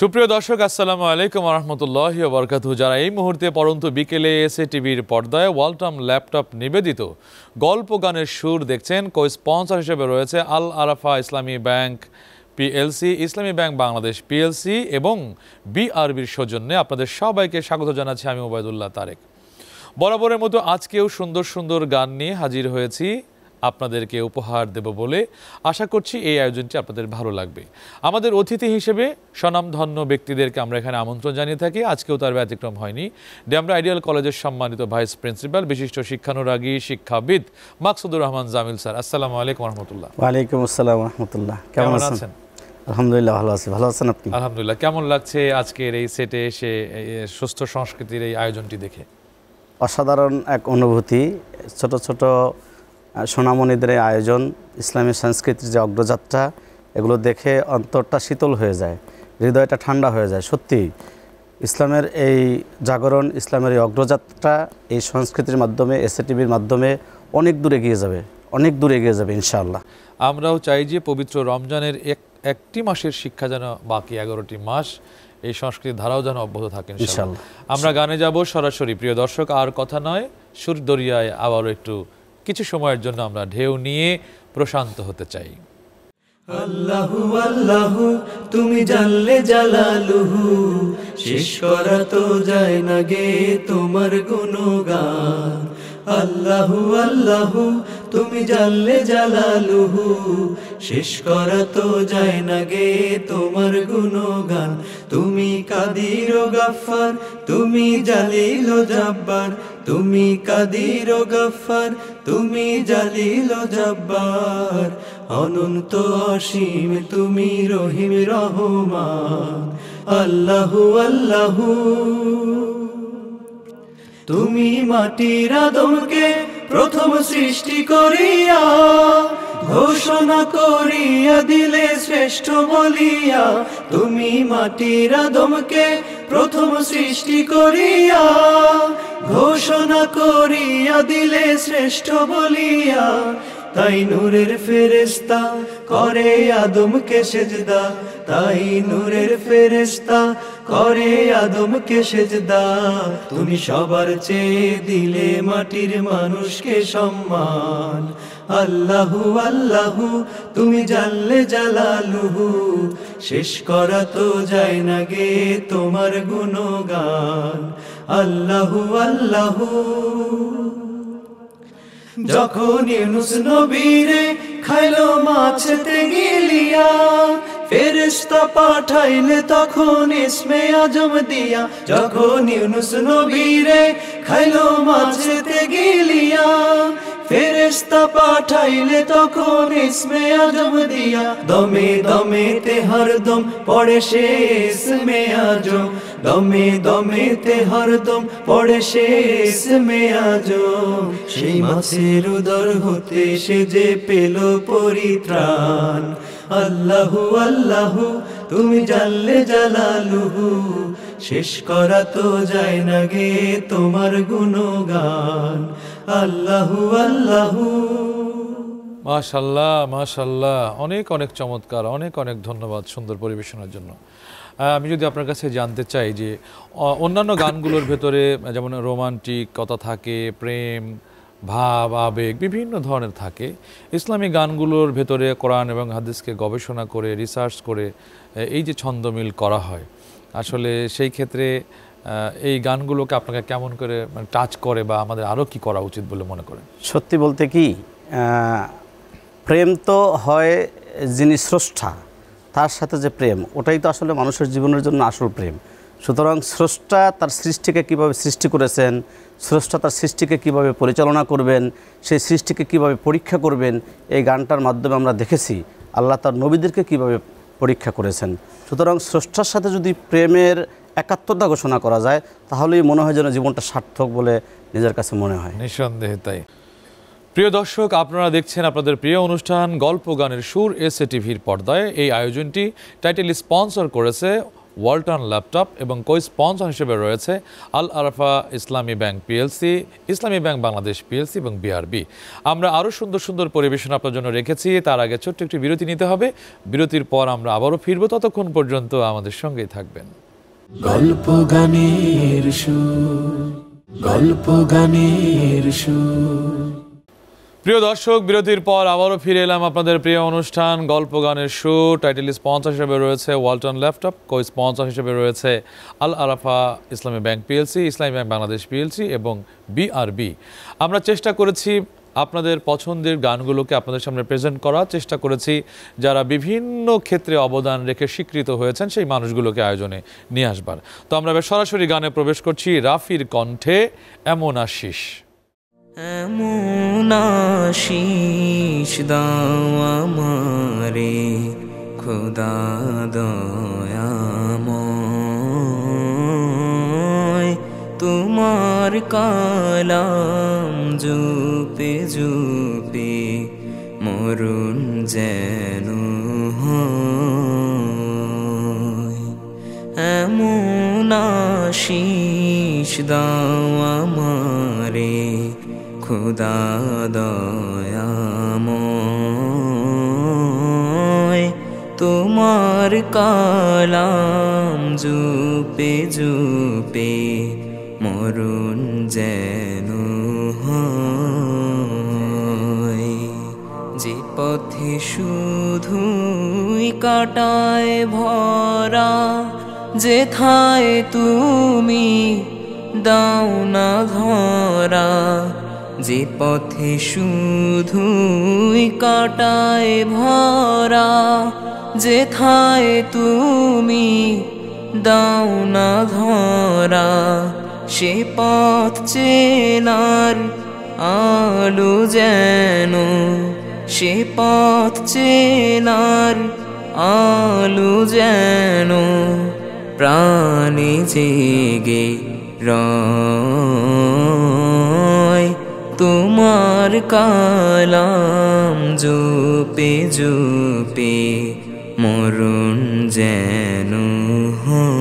সুপ্রিয় দর্শক, আসসালামু আলাইকুম ওয়া রাহমাতুল্লাহি ওয়া বারাকাতুহু। যারা এই মুহূর্তে পরন্ত বিকেলে এসে টিভির পর্দায় ওয়ালটন ল্যাপটপ নিবেদিত গল্প গানের সুর দেখছেন, কো স্পন্সর হিসেবে রয়েছে আল আরাফা ইসলামী ব্যাংক পিএলসি, ইসলামী ব্যাংক বাংলাদেশ পিএলসি এবং বিআরবির সৌজন্যে আপনাদের সবাইকে স্বাগত জানাচ্ছি আমি ওবায়দুল্লাহ তারেক। বরাবরের মতো আজকেও সুন্দর সুন্দর গান নিয়ে হাজির হয়েছি আপনাদেরকে উপহার দেব বলে আশা করছি এই আয়োজনটি আপনাদের ভালো লাগবে। আমাদের অতিথি হিসেবে স্বনামধন্য ব্যক্তিদেরকে আমরা এখানে আমন্ত্রণ জানিয়ে থাকি, আজকেও তার ব্যতিক্রম হয়নি। ডেমরা আইডিয়াল কলেজের সম্মানিত ভাইস প্রিন্সিপাল, বিশিষ্ট শিক্ষানুরাগী শিক্ষাবিদ মাকসুদুর রহমান জামিল স্যার, আসসালামু আলাইকুম রহমতুল্লাহ। ওয়ালাইকুম আসসালাম রহমতুল্লাহ। কেমন আছেন? আলহামদুলিল্লাহ ভালো আছি। ভালো আছেন আপনি? আলহামদুলিল্লাহ। কেমন লাগছে আজকের এই সেটে এসে সুস্থ সংস্কৃতির এই আয়োজনটি দেখে? অসাধারণ এক অনুভূতি। ছোট ছোট সোনামণিদের আয়োজন, ইসলামী সংস্কৃতির যে অগ্রযাত্রা, এগুলো দেখে অন্তরটা শীতল হয়ে যায়, হৃদয়টা ঠান্ডা হয়ে যায়। সত্যি ইসলামের এই জাগরণ, ইসলামের এই অগ্রযাত্রা এই সংস্কৃতির মাধ্যমে, এসএটিভির মাধ্যমে অনেক দূর এগিয়ে যাবে, অনেক দূর এগিয়ে যাবে ইনশাআল্লাহ। আমরাও চাই যে পবিত্র রমজানের একটি মাসের শিক্ষা যেন বাকি 11টি মাস এই সংস্কৃতির ধারাও যেন অব্যাহত থাকে ইনশাআল্লাহ। আমরা গানে যাব সরাসরি। প্রিয় দর্শক, আর কথা নয়, সুর দরিয়ায় আবারও একটু কিছু সময়ের জন্য আমরা ঢেউ নিয়ে প্রশান্ত হতে চাই। আল্লাহু আল্লাহু তুমি জানলে জালালুহু, শেষ করা তো যায় না গে তোমার গুণগান। আল্লাহু আল্লাহু তুমি জানলে জালালুহু, শেষ করা তো যায় না গে তোমার গুণগান। তুমি কাদির ও গাফফার, তুমি জালিল ও জাব্বার, তুমি কাদির ও গাফফার, তুমি জালিল ও জাব্বার। অনন্ত অসীম তুমি রহিম রহমান। আল্লাহু আল্লাহু তুমি মাটির আদমকে প্রথম সৃষ্টি করিয়া ঘোষণা করিয়া দিলে শ্রেষ্ঠ বলিয়া। তুমি মাটির আদমকে প্রথম সৃষ্টি করিয়া ঘোষণা করিয়া দিলে শ্রেষ্ঠ বলিয়া। তাই নূরের ফেরেশতা করে আদমকে সেজদা, তাই নূরের ফেরেশতা করে আদমকে সেজদা। তুমি সবার চেয়ে দিলে মাটির মানুষকে সম্মান। আল্লাহু আল্লাহু তুমি জানলে জালালুহু, শেষ করা তো যায় না গে তোমার গুণগান। আল্লাহু আল্লাহু যখন ইউনুস নবীরে খাইলো মাছতে গিলিয়া, ফেরেশতা পাঠাইলে তখন ইসমে আজম দিয়া। যখন ইউনুস নবীরে খাইলো মাছতে গিলিয়া, ফেরেশতা পাঠাইলে তখন ইসমে আজম দিয়া। দমে দমেতে হরদম পড়ে সে ইসমে আজম, দমে দমেতে হরদম পড়ে সে ইসমে আজম। সেই মাছের উদর হতে সে যে পেল পরিত্রাণ। আল্লাহু আল্লাহু তুমি জানলে জালালুহু, শেষ করা তো যায় না গে তোমার গুণগান। আল্লাহু আল্লাহু। মাশাআল্লাহ মাশাআল্লাহ, অনেক অনেক চমৎকার, অনেক অনেক ধন্যবাদ সুন্দর পরিবেশনার জন্য। আমি যদি আপনার কাছে জানতে চাই যে অন্যান্য গানগুলোর ভেতরে যেমন রোমান্টিক কথা থাকে, প্রেম ভাব আবেগ বিভিন্ন ধরনের থাকে, ইসলামী গানগুলোর ভেতরে কোরআন এবং হাদিসকে গবেষণা করে রিসার্চ করে এই যে ছন্দমিল করা হয়, আসলে সেই ক্ষেত্রে এই গানগুলোকে আপনাকে কেমন করে টাচ করে বা আমাদের আরও কি করা উচিত বলে মনে করেন? সত্যি বলতে কি, প্রেম তো হয় যিনি স্রষ্টা, তার সাথে যে প্রেম, ওটাই তো আসলে মানুষের জীবনের জন্য আসল প্রেম। সুতরাং স্রষ্টা তার সৃষ্টিকে কিভাবে সৃষ্টি করেছেন, স্রষ্টা তার সৃষ্টিকে কিভাবে পরিচালনা করবেন, সেই সৃষ্টিকে কিভাবে পরীক্ষা করবেন, এই গানটার মাধ্যমে আমরা দেখেছি আল্লাহ তার নবীদেরকে কিভাবে পরীক্ষা করেছেন। সুতরাং স্রষ্টার সাথে যদি প্রেমের একাত্মতা ঘোষণা করা যায়, তাহলেই মনে হয় যেন জীবনটা সার্থক বলে নিজের কাছে মনে হয়। নিঃসন্দেহে তাই। প্রিয় দর্শক, আপনারা দেখছেন আপনাদের প্রিয় অনুষ্ঠান গল্প গানের সুর এসএটিভির পর্দায়। এই আয়োজনটি টাইটেলি স্পন্সর করেছে ওয়ালটন ল্যাপটপ এবং কো স্পন্সর হিসেবে রয়েছে আল আরাফা ইসলামী ব্যাংক পিএলসি, ইসলামী ব্যাংক বাংলাদেশ পিএলসি এবং বিআরবি। আমরা আরও সুন্দর সুন্দর পরিবেশন আপনার জন্য রেখেছি। তার আগে ছোট্ট একটি বিরতি নিতে হবে। বিরতির পর আমরা আবারও ফিরবো, ততক্ষণ পর্যন্ত আমাদের সঙ্গেই থাকবেন। গল্প গানের সুর, গল্প গানের সুর। প্রিয় দর্শক, বিরতির পর আবারও ফিরে এলাম আপনাদের প্রিয় অনুষ্ঠান গল্প গানের সুর। টাইটেল স্পন্সর হিসেবে রয়েছে ওয়ালটন ল্যাপটপ, কো স্পন্সর হিসেবে রয়েছে আল আরাফা ইসলামী ব্যাংক পিএলসি, ইসলামী ব্যাংক বাংলাদেশ পিএলসি এবং বিআরবি। আমরা চেষ্টা করেছি আপনাদের পছন্দের গানগুলোকে আপনাদের সামনে প্রেজেন্ট করার চেষ্টা করেছি। যারা বিভিন্ন ক্ষেত্রে অবদান রেখে স্বীকৃত হয়েছেন সেই মানুষগুলোকে আয়োজনে নিয়ে আসবার। তো আমরা সরাসরি গানে প্রবেশ করছি রাফির কণ্ঠে এমন আশিস। এমন আশিস দাও আমারে খোদা দয়াময়, তোমার কালাম জুপে জুপে মরুন যেন হয়। এমন আশিস দাও আমারে খোদা দয়াময়, তোমার কালাম জুপে জুপে মরুন যেন হয়। যে পথে শুধুই কাটায় ভরা, যেথায় তুমি দাও না ধরা। যে পথে শুধুই কাটায় ভরা, যেথায় তুমি দাও না ধরা। সে পথ চেনার আলো যেন, সে পথ চেনার আলো যেন প্রাণে জেগে রয়। তোমার কালাম জুপে জুপে মরুন যেন হয়।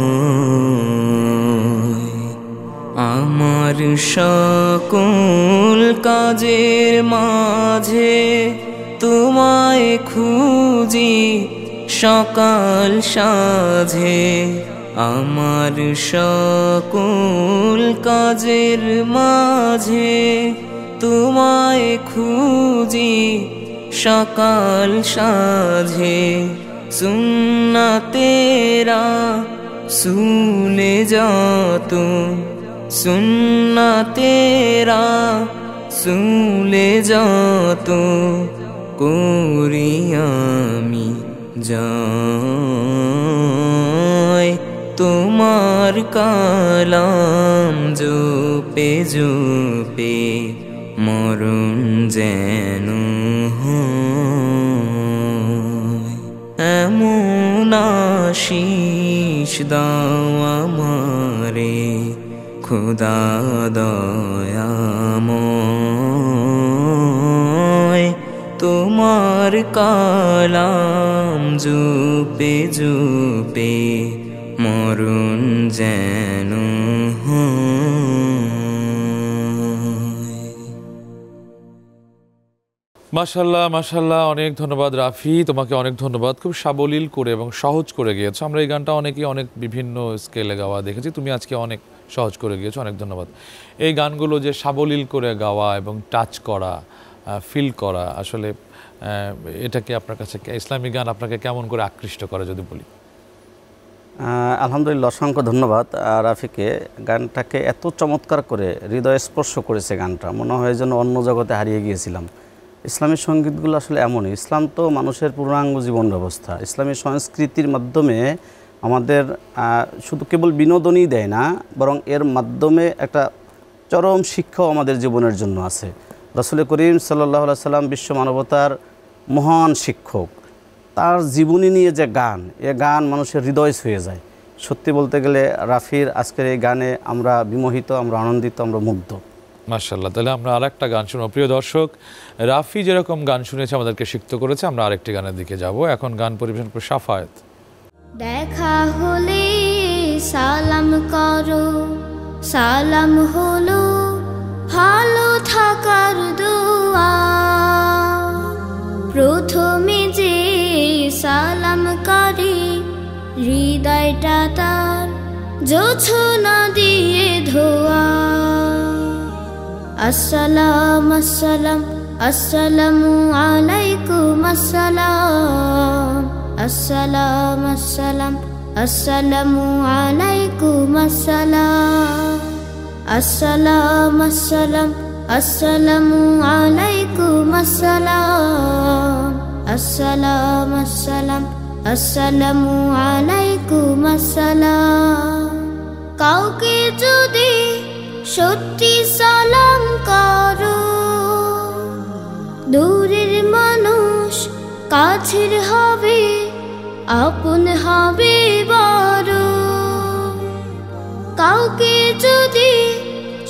আমার সকল কাজের মাঝে তোমায় খুঁজি সকাল সাঁঝে। আমার সকল কাজের মাঝে তোমায় খুঁজি সকাল সাঁঝে। সুন্নাতেরা সুলে যত, সুন্নাতেরা সুলে যত করি আমি জয়। তোমার কালাম জুপে জুপে মরুন যেন হয়। এমন আশিস দাও আমারে খোদা দয়াময়, তোমার কালাম জুপে জুপে মরুন যেন মাশাল্লাহ মাশাল্লাহ, অনেক ধন্যবাদ রাফি, তোমাকে অনেক ধন্যবাদ। খুব সাবলীল করে এবং সহজ করে গিয়েছো। আমরা এই গানটা অনেকেই অনেক বিভিন্ন স্কেলে গাওয়া দেখেছি, তুমি আজকে অনেক সহজ করে গিয়েছো, অনেক ধন্যবাদ। এই গানগুলো যে সাবলীল করে গাওয়া এবং টাচ করা, ফিল করা, আসলে এটাকে আপনার কাছে ইসলামিক গান আপনাকে কেমন করে আকৃষ্ট করে যদি বলি? আলহামদুলিল্লাহ, অসংখ্য ধন্যবাদ রাফিকে। গানটাকে এত চমৎকার করে হৃদয় স্পর্শ করেছে গানটা, মনে হয় যেন অন্য জগতে হারিয়ে গিয়েছিলাম। ইসলামী সঙ্গীতগুলো আসলে এমনই। ইসলাম তো মানুষের পূর্ণাঙ্গ জীবন ব্যবস্থা। ইসলামী সংস্কৃতির মাধ্যমে আমাদের শুধু কেবল বিনোদনই দেয় না, বরং এর মাধ্যমে একটা চরম শিক্ষাও আমাদের জীবনের জন্য আছে। রাসূল করিম সাল্লাল্লাহু আলাইহি সাল্লাম বিশ্ব মানবতার মহান শিক্ষক, তার জীবনী নিয়ে যে গান, এ গান মানুষের হৃদয় ছুঁয়ে যায়। সত্যি বলতে গেলে রাফির আজকের এই গানে আমরা বিমোহিত, আমরা আনন্দিত, আমরা মুগ্ধ। মাশাআল্লাহ। তাহলে আমরা আরেকটা গান শুনবো। প্রিয় দর্শক, রাফি যেরকম গান শুনেছে আমাদেরকে সিক্ত করেছে, আমরা আরেকটি গানের দিকে যাব। এখন গান পরিবেশন করে সাফায়েত। দেখা হলে সালাম হলো ভালো থাকার দোয়া। প্রথমে যে সালাম করে হৃদয়টা তার জোছনা দিয়ে ধোয়া। আসসালাম আসসালাম আসসালামু আলাইকুম আসসালাম। আসসালাম আসসালাম আসসালামু আলাইকুম আসসালাম। আসসালাম আসসালাম আসসালামু আলাইকুম আসসালাম। আসসালাম আসসালাম আসসালামু আলাইকুম আসসালাম। কাউকে যদি সত্যি সালাম করো, দূরের মানুষ কাছের হবে, আপন হবে বড়। কাউকে যদি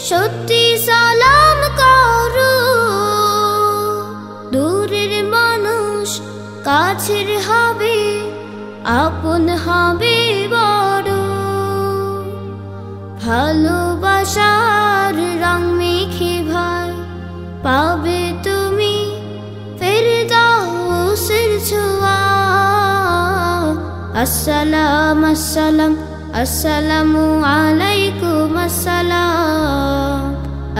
সত্যি সালাম করো, দূরের মানুষ কাছের হবে, আপন হবে বড়। ভালোবাসার রং মেখে ভাই পাবে তুমি ফেরদাউসের ছোঁয়া। আসসালাম আসসালাম আসসালামু আলাইকুম আসসালাম।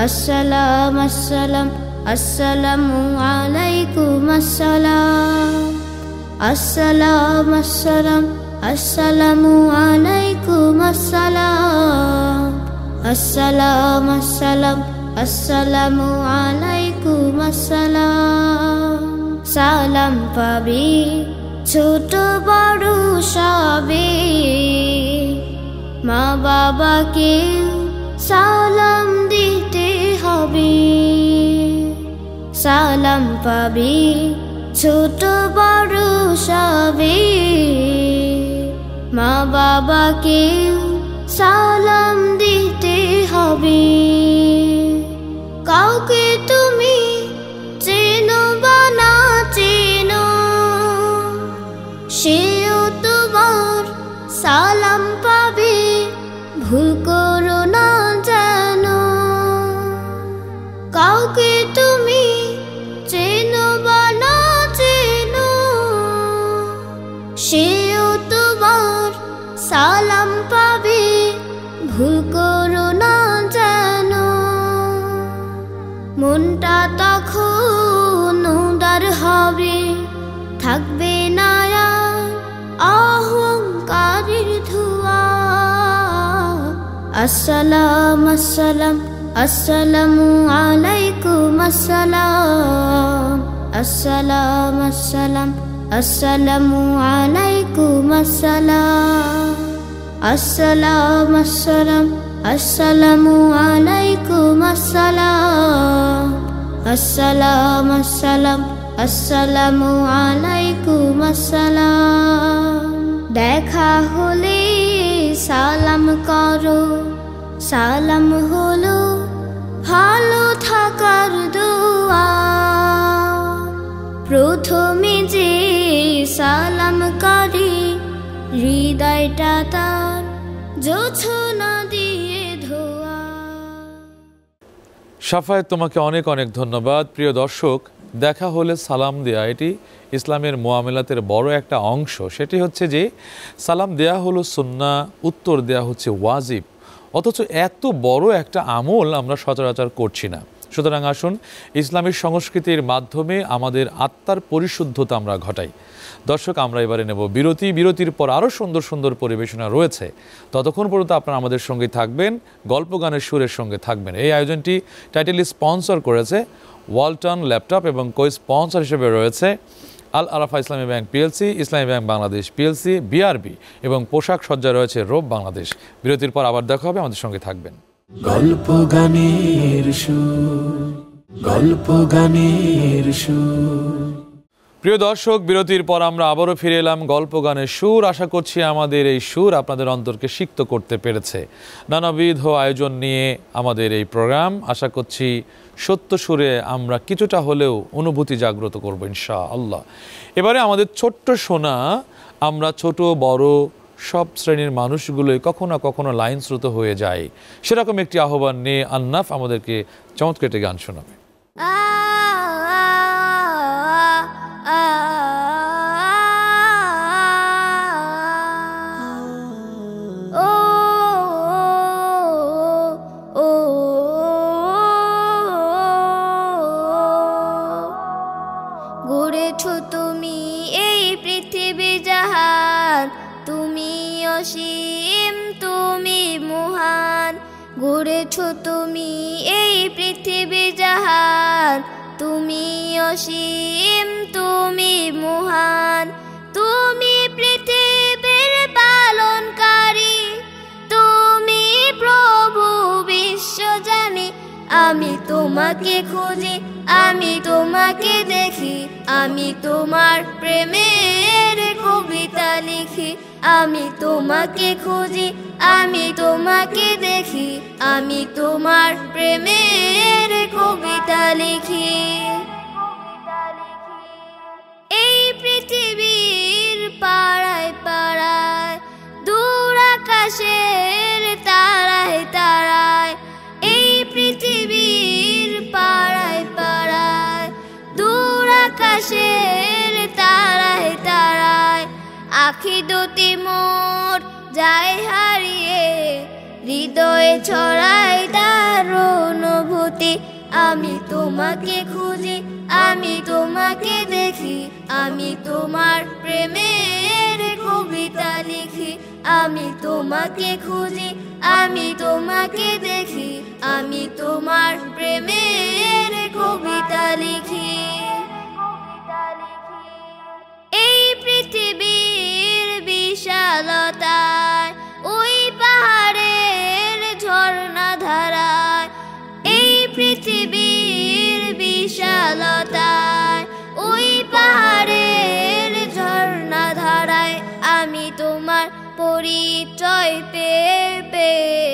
আসসালাম আসসালাম আসসালামু আলাইকুম আসসালাম। আসসালাম আসসালাম আসসালামু আলাইকুম আসসালাম। আসসালাম আসসালাম আসসালামু আলাইকুম আসসালাম। সালাম পাবে ছোট বড় সবে, মা বাবাকে সালাম দিতে হবে। সালাম পাবে ছোট বড় সবে, মা বাবাকে সালাম দিতে হবে। কাউকে তুমি চেনো বা না চেনো, সেও তোমার সালাম পাবে, ভুল করো না যেন। কাউকে তুমি চেনো বা না চেনো, সেও তোমার সালাম পাবে, ভুল করো না যেন। মনটা তখন উদার হবে, থাকবে না আর অহংকারের ধোঁয়া। আসসালাম আসসালাম আসসালামু আলাইকুম আসসালাম। আসসালাম আসসালাম আসসালামু আলাইকুম আসসালাম। আসসালাম আসসালাম আসসালামু আলাইকুম আসসালাম। আসসালাম আসসালাম আসসালামু আলাইকুম আসসালাম। দেখা হলে সালাম করো, সালাম হলো ভালো থাকার দোয়া। প্রথমে যে সালাম করে হৃদয়টা তার জোছনা দিয়ে ধোয়া। সাফায়েত, তোমাকে অনেক অনেক ধন্যবাদ। প্রিয় দর্শক, দেখা হলে সালাম দেয়া এটি ইসলামের মুআমেলাতের বড় একটা অংশ। সেটি হচ্ছে যে সালাম দেয়া হলো সুন্নাহ, উত্তর দেয়া হচ্ছে ওয়াজিব। অথচ এত বড় একটা আমল আমরা সচরাচর করছি না। সুতরাং আসুন ইসলামী সংস্কৃতির মাধ্যমে আমাদের আত্মার পরিশুদ্ধতা আমরা ঘটাই। দর্শক, আমরা এবারে নেব বিরতি। বিরতির পর আরও সুন্দর সুন্দর পরিবেশনা রয়েছে। ততক্ষণ পর্যন্ত আপনারা আমাদের সঙ্গে থাকবেন, গল্প গানের সুরের সঙ্গে থাকবেন। এই আয়োজনটি টাইটেলি স্পন্সর করেছে ওয়ালটন ল্যাপটপ এবং কো স্পন্সর হিসেবে রয়েছে আল আরাফা ইসলামী ব্যাংক পিএলসি, ইসলামী ব্যাংক বাংলাদেশ পিএলসি, বিআরবি এবং পোশাক সজ্জা রয়েছে রোব বাংলাদেশ। বিরতির পর আবার দেখা হবে, আমাদের সঙ্গে থাকবেন। গল্প গানের সুর, গল্প গানের সুর। প্রিয় দর্শক, বিরতির পর আমরা আবারও ফিরে এলাম গল্প গানের সুর। আশা করছি আমাদের এই সুর আপনাদের অন্তরকে সিক্ত করতে পেরেছে। নানাবিধ আয়োজন নিয়ে আমাদের এই প্রোগ্রাম, আশা করছি সত্য সুরে আমরা কিছুটা হলেও অনুভূতি জাগ্রত করব ইনশাআল্লাহ। এবারে আমাদের ছোট্ট সোনা, আমরা ছোট বড় সব শ্রেণীর মানুষগুলোই কখনো কখনো লাইনশ্রুত হয়ে যায়। সেরকম একটি আহ্বান নিয়ে আন্নাফ আমাদেরকে চমৎকার একটি গান শোনাবে। গড়েছো তুমি এই পৃথিবী জাহান, তুমি অসীম তুমি মহান। গড়েছো তুমি এই পৃথিবী জাহান, তুমি অসীম তুমি মহান। তুমি পৃথিবীর পালনকারী, তুমি প্রভু বিশ্বজানি। আমি তোমাকে খুঁজি, আমি তোমাকে দেখি, আমি তোমার প্রেমের কবিতা লিখি। আমি তোমাকে খুঁজি, আমি তোমাকে দেখি, আমি তোমার প্রেমের কবিতা লিখি। এই পৃথিবীর পাড়ায় পাড়ায়, দূর আকাশের তারায় তারায়। এই পৃথিবীর পাড়ায় পাড়ায়, দূর আকাশের তারায় তারায়। আখি দুটি মোর যায় হারিয়ে, হৃদয়ে ছড়ায় তার অনুভূতি। আমি তোমাকে খুঁজি, আমি তোমাকে দেখি, আমি তোমার প্রেমের কবিতা লিখি। আমি তোমাকে খুঁজি, আমি তোমাকে দেখি, আমি তোমার প্রেমের কবিতা লিখি। এই পৃথিবীর বিশালতায়, ওই পাহাড়ের ঝর্ণা ধারায়। এই পৃথিবীর বিশালতায়, ওই পাহাড়ের ঝর্ণা ধারায়। আমি তোমার পরিচয় পেয়ে পেয়ে,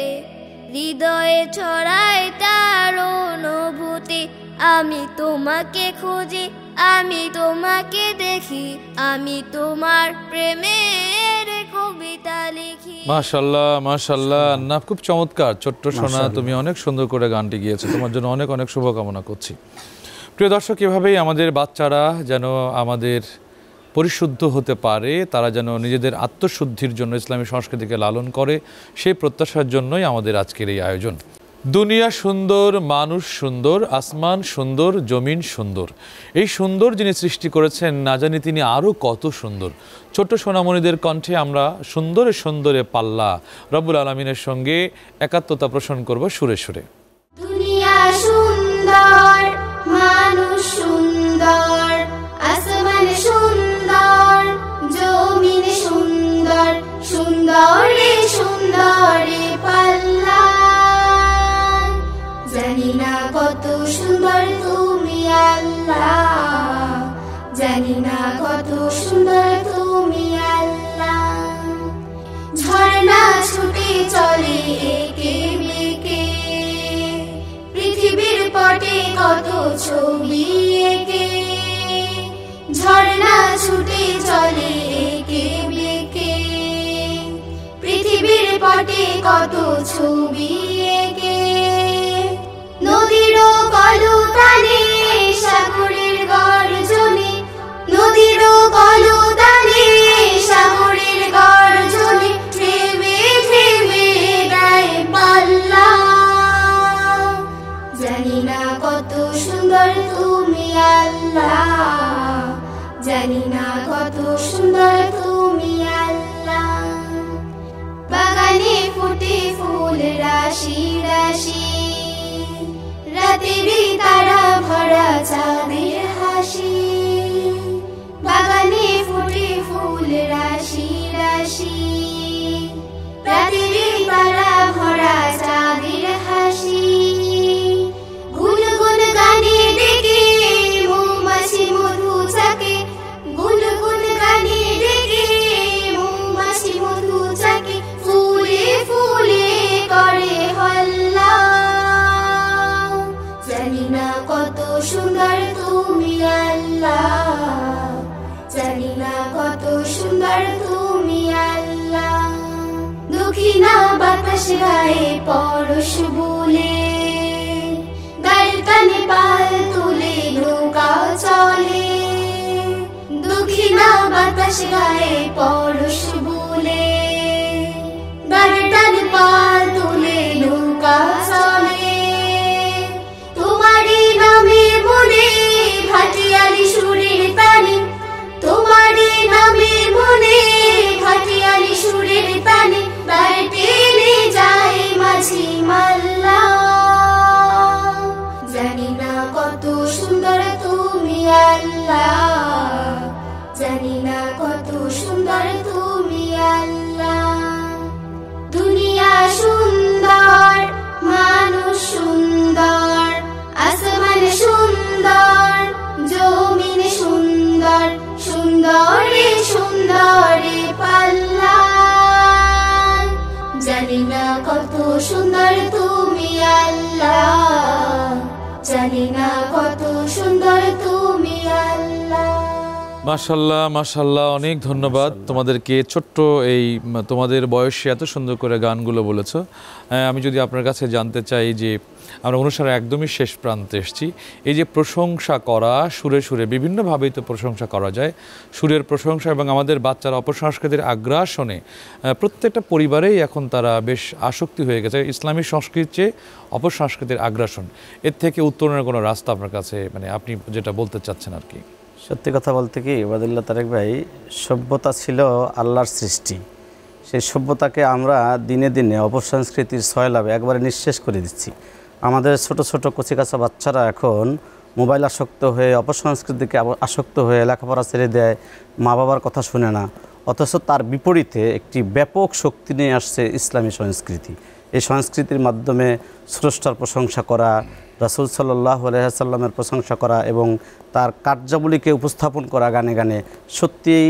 হৃদয়ে ছড়ায় তার অনুভূতি। আমি তোমাকে খুঁজি, আমি তোমাকে দেখি, আমি তোমার প্রেমের কবিতা লিখি। মাশাআল্লাহ মাশাআল্লাহ আন্নাফ, খুব চমৎকার ছোট্ট সোনা, তুমি অনেক সুন্দর করে গানটি গিয়েছো। তোমার জন্য অনেক অনেক শুভকামনা করছি। প্রিয় দর্শক, এভাবেই আমাদের বাচ্চারা যেন আমাদের পরিশুদ্ধ হতে পারে, তারা যেন নিজেদের আত্মশুদ্ধির জন্য ইসলামী সংস্কৃতিকে লালন করে, সেই প্রত্যাশার জন্যই আমাদের আজকের এই আয়োজন। দুনিয়া সুন্দর, মানুষ সুন্দর, আসমান সুন্দর, জমিন সুন্দর। এই সুন্দর যিনি সৃষ্টি করেছেন, না জানি তিনি আরও কত সুন্দর। ছোট্ট সোনামণিদের কণ্ঠে আমরা সুন্দরে সুন্দরে পাল্লা রব্বুল আলামিনের সঙ্গে একাত্মতা পোষণ করব সুরে সুরে। দুনিয়া সুন্দর, মানুষ সুন্দর, আসমান সুন্দর, জমিন সুন্দর, সুন্দরে সুন্দরে পাল্লা। জানি না কত সুন্দর তুমি আল্লাহ, জানি না কত সুন্দর তুমি আল্লাহ। ঝর্ণা ছুটে চলে একে বেঁকে, পৃথিবীর পটে কত ছবি এঁকে। ঝর্ণা ছুটে চলে একে বেঁকে, পৃথিবীর পটে কত ছবি এঁকে। নদীর কলতানে সাগরের গর্জনে, নদীর কলতানে সাগরের গর্জনে, থেমে থেমে গায়ে পাল্লা। জানি না কত সুন্দর তুমি আল্লাহ, জানি না কত সুন্দর তুমি আল্লাহ। বাগানে ফুটে ফুল রাশি রাশি, রাতেরই তারা ভরা চাঁদের হাসি। বাগানে ফুটে ফুল রাশি রাশি, রাতেরই তারা ভরা চাঁদের হাসি। গুনগুন গানে ডেকে মৌমাছি মধু চাকে, গুনগুন গানে ডেকে মৌমাছি মধু চাকে। ফুলে ফুলে করে হল্লা, জানি না কত সুন্দর তুমি আল্লাহ। দক্ষিণা বাতাস গায়ে পরশ বলে, গাড়ি টানে পাল তুলে নৌকা চলে, দক্ষিণা বাতাস গায়ে পরশ বলে, গাড়ি টানে পাল তুলে নৌকা চলে। তোমারই নামে মনে ভাটিয়ালি সুরের তানে, তোমারই নামে মনে ভাটিয়ালি সুরের তানে, তার টেনে যায় মাঝি মাল্লা। জানি না কত সুন্দর তুমি আল্লাহ, জানি না কত সুন্দর তুমি আল্লাহ। দুনিয়া সুন্দর, মানুষ সুন্দর, আসমান সুন্দর, জমিন সুন্দর, সুন্দরে সুন্দরে পাল্লা। জানি না কত সুন্দর তুমি আল্লাহ, জানি না কত সুন্দর তুমি আল্লাহ। মাশাল্লাহ মাশাল্লাহ, অনেক ধন্যবাদ তোমাদেরকে। ছোট্ট এই তোমাদের বয়সে এত সুন্দর করে গানগুলো বলেছো। আমি যদি আপনার কাছে জানতে চাই যে আমরা অনুষ্ঠানের একদমই শেষ প্রান্তে এসেছি, এই যে প্রশংসা করা, সুরে সুরে বিভিন্নভাবেই তো প্রশংসা করা যায়, সুরের প্রশংসা এবং আমাদের বাচ্চারা অপসংস্কৃতির আগ্রাসনে প্রত্যেকটা পরিবারেই এখন তারা বেশ আসক্তি হয়ে গেছে ইসলামী সংস্কৃতির চেয়ে অপসংস্কৃতির আগ্রাসন। এর থেকে উত্তরণের কোনো রাস্তা আপনার কাছে, মানে আপনি যেটা বলতে চাচ্ছেন আর কি? সত্যি কথা বলতে কি ওবায়দুল্লাহ তারেক ভাই, সভ্যতা ছিল আল্লাহর সৃষ্টি। সেই সভ্যতাকে আমরা দিনে দিনে অপসংস্কৃতির সয়লাভে একবারে নিঃশেষ করে দিচ্ছি। আমাদের ছোট ছোট কচিকাচা বাচ্চারা এখন মোবাইল আসক্ত হয়ে, অপসংস্কৃতিকে আসক্ত হয়ে লেখাপড়া ছেড়ে দেয়, মা বাবার কথা শুনে না। অথচ তার বিপরীতে একটি ব্যাপক শক্তি নিয়ে আসছে ইসলামী সংস্কৃতি। এই সংস্কৃতির মাধ্যমে স্রষ্টার প্রশংসা করা, রাসূল সাল্লাল্লাহু আলাইহি ওয়াসাল্লামের প্রশংসা করা এবং তার কার্যাবলীকে উপস্থাপন করা গানে গানে সত্যিই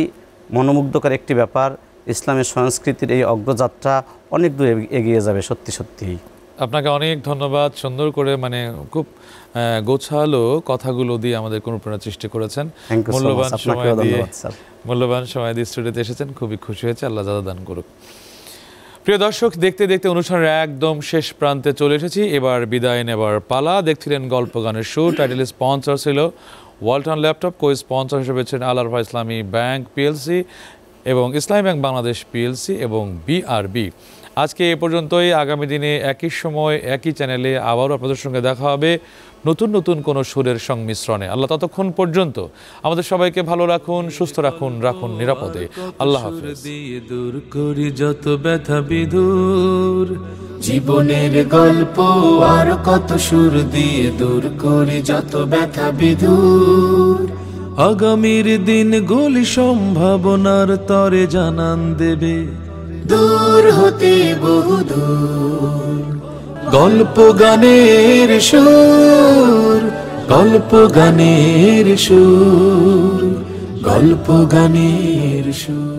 মনোমুগ্ধকর একটি ব্যাপার। ইসলামের সংস্কৃতির এই অগ্রযাত্রা অনেক দূর এগিয়ে যাবে সত্যি সত্যিই। আপনাকে অনেক ধন্যবাদ, সুন্দর করে মানে খুব গোছালো কথাগুলো দিয়ে আমাদের অনুপ্রেরণা সৃষ্টি করেছেন। মূল্যবান সময় দিয়ে স্টুডিওতে এসেছেন, খুবই খুশি হয়েছে। আল্লাহ যাদা দান করুক। প্রিয় দর্শক, দেখতে দেখতে অনুষ্ঠানের একদম শেষ প্রান্তে চলে এসেছি। এবার বিদায় নেবার পালা। দেখছিলেন গল্প গানের সুর। টাইটেল স্পন্সর ছিল ওয়ালটন ল্যাপটপ, কো স্পন্সর হিসেবে ছিলেন আল আরফা ইসলামী ব্যাংক পিএলসি এবং ইসলামী ব্যাংক বাংলাদেশ পিএলসি এবং বিআরবি। আজকে এ পর্যন্তই। আগামী দিনে একই সময় একই চ্যানেলে আবারও আপনাদের সঙ্গে দেখা হবে নতুন নতুন কোনো সুরের সংমিশ্রণে। আল্লাহ ততক্ষণ পর্যন্ত আমাদের সবাইকে ভালো রাখুন, সুস্থ রাখুন, রাখুন নিরাপদে। আল্লাহ হাফেজ। দূর করি যত ব্যথা বিদূর, জীবনের গল্প আর কত সুর দিয়ে দূর করি যত ব্যথা বিদূর। আগামীর দিন গুলি সম্ভাবনার তরে জানান দেবে দূর হতে বহুদূর। গল্প গানের সুর, গল্প গানের সুর, গল্প গানের সুর।